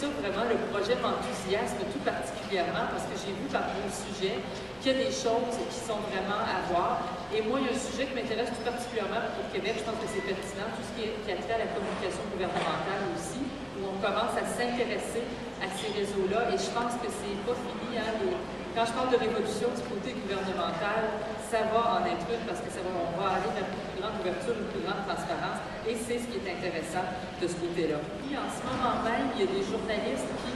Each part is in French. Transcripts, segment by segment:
ça, vraiment, le projet m'enthousiasme tout particulièrement parce que j'ai vu par mon sujet qu'il y a des choses qui sont vraiment à voir. Et moi, il y a un sujet qui m'intéresse tout particulièrement pour Québec, je pense que c'est pertinent, tout ce qui a trait à la communication gouvernementale aussi, où on commence à s'intéresser à ces réseaux-là. Et je pense que c'est pas fini, hein, quand je parle de révolution du côté gouvernemental, ça va en être une parce que on va aller vers une plus grande ouverture, une plus grande transparence et c'est ce qui est intéressant de ce côté-là. Puis en ce moment même, il y a des journalistes qui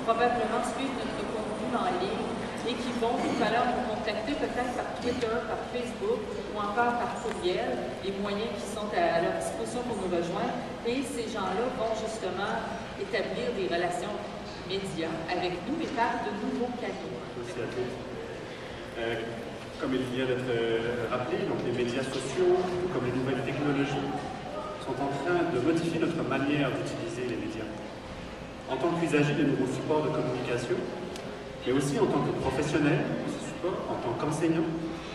probablement suivent notre contenu en ligne et qui vont tout à l'heure nous contacter peut-être par Twitter, par Facebook ou encore par courriel, les moyens qui sont à leur disposition pour nous rejoindre. Et ces gens-là vont justement établir des relations médias avec nous et par de nouveaux canaux. Merci à tous. Comme il vient d'être rappelé, donc les médias sociaux, comme les nouvelles technologies, sont en train de modifier notre manière d'utiliser les médias. En tant qu'usager des nouveaux supports de communication, mais aussi en tant que professionnel de ces supports, en tant qu'enseignant,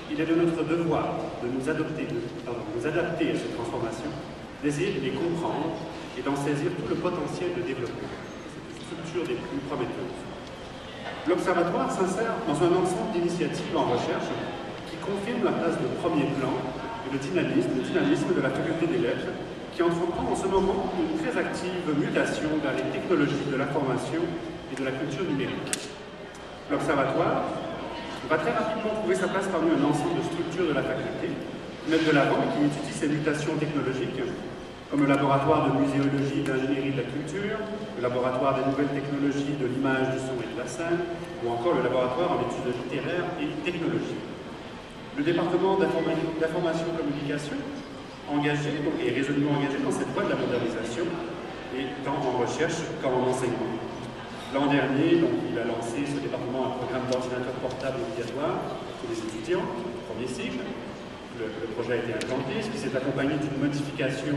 il est de notre devoir de nous adapter à cette transformation, d'essayer de les comprendre et d'en saisir tout le potentiel de développement. C'est une structure des plus prometteuses. L'Observatoire s'insère dans un ensemble d'initiatives en recherche qui confirment la place de premier plan et le dynamisme de la faculté des lettres qui entreprend en ce moment une très active mutation vers les technologies de l'information et de la culture numérique. L'Observatoire va très rapidement trouver sa place parmi un ensemble de structures de la faculté, mettre de l'avant et qui étudie ces mutations technologiques, comme le laboratoire de muséologie et d'ingénierie de la culture, le laboratoire des nouvelles technologies de l'image, du son et de la scène, ou encore le laboratoire en études littéraires et technologiques. Le département d'information et communication, engagé, donc, est résolument engagé dans cette voie de la modernisation, et tant en recherche qu'en enseignement. L'an dernier, donc, il a lancé ce département un programme d'ordinateur portable obligatoire pour les étudiants, premier cycle. Le projet a été implanté, ce qui s'est accompagné d'une modification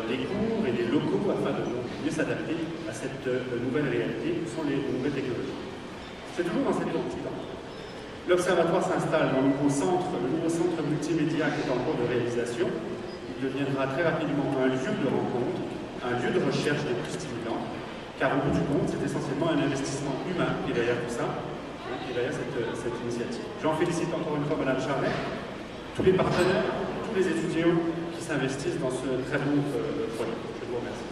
des cours et des locaux afin de mieux s'adapter à cette nouvelle réalité que sont les nouvelles technologies. C'est toujours dans cette optique. L'Observatoire s'installe dans le nouveau centre multimédia qui est en cours de réalisation. Il deviendra très rapidement un lieu de rencontre, un lieu de recherche des plus stimulants, car au bout du compte, c'est essentiellement un investissement humain qui est derrière tout ça, qui est derrière cette initiative. J'en félicite encore une fois Mme Charlet, tous les partenaires, tous les étudiants qui s'investissent dans ce très bon projet. Je vous remercie.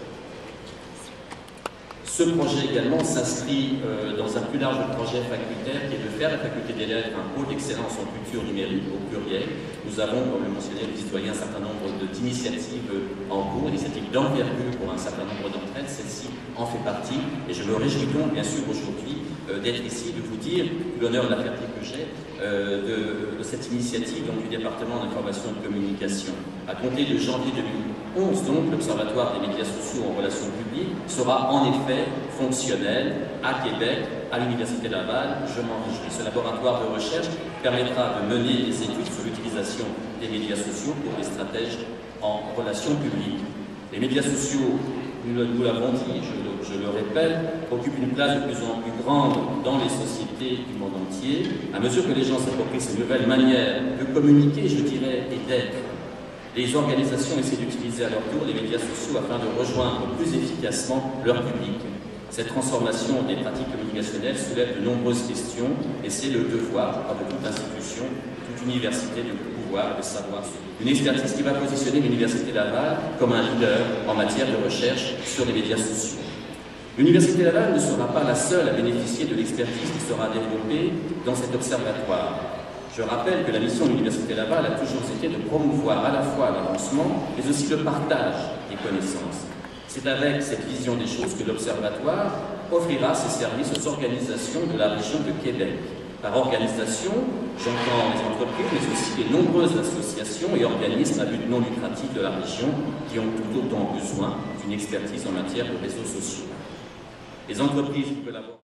Ce projet également s'inscrit dans un plus large projet facultaire qui est de faire la faculté des lettres un pôle d'excellence en culture numérique au pluriel. Nous avons, comme le mentionnait le citoyen, un certain nombre d'initiatives en cours, initiatives d'envergure pour un certain nombre d'entre elles. Celle-ci en fait partie et je me réjouis donc bien sûr aujourd'hui d'être ici, de vous dire l'honneur et la fierté que j'ai de cette initiative donc, du département d'information et de communication. À compter de janvier 2011, donc, l'Observatoire des médias sociaux en relations publiques sera en effet fonctionnel à Québec, à l'Université Laval. Je m'en réjouis. Ce laboratoire de recherche permettra de mener des études sur l'utilisation des médias sociaux pour les stratèges en relations publiques. Les médias sociaux, nous l'avons dit, je le répète, occupent une place de plus en plus grande dans les sociétés du monde entier. À mesure que les gens s'approprient ces nouvelles manières de communiquer, je dirais, et d'être, les organisations essaient d'utiliser à leur tour les médias sociaux afin de rejoindre plus efficacement leur public. Cette transformation des pratiques communicationnelles soulève de nombreuses questions et c'est le devoir, je crois, de toute institution, toute université de pouvoir, de savoir. Une expertise qui va positionner l'Université Laval comme un leader en matière de recherche sur les médias sociaux. L'Université Laval ne sera pas la seule à bénéficier de l'expertise qui sera développée dans cet observatoire. Je rappelle que la mission de l'Université Laval a toujours été de promouvoir à la fois l'avancement, mais aussi le partage des connaissances. C'est avec cette vision des choses que l'Observatoire offrira ses services aux organisations de la région de Québec. Par organisation, j'entends les entreprises, mais aussi les nombreuses associations et organismes à but non lucratif de la région qui ont tout autant besoin d'une expertise en matière de réseaux sociaux. Les entreprises qui collaborent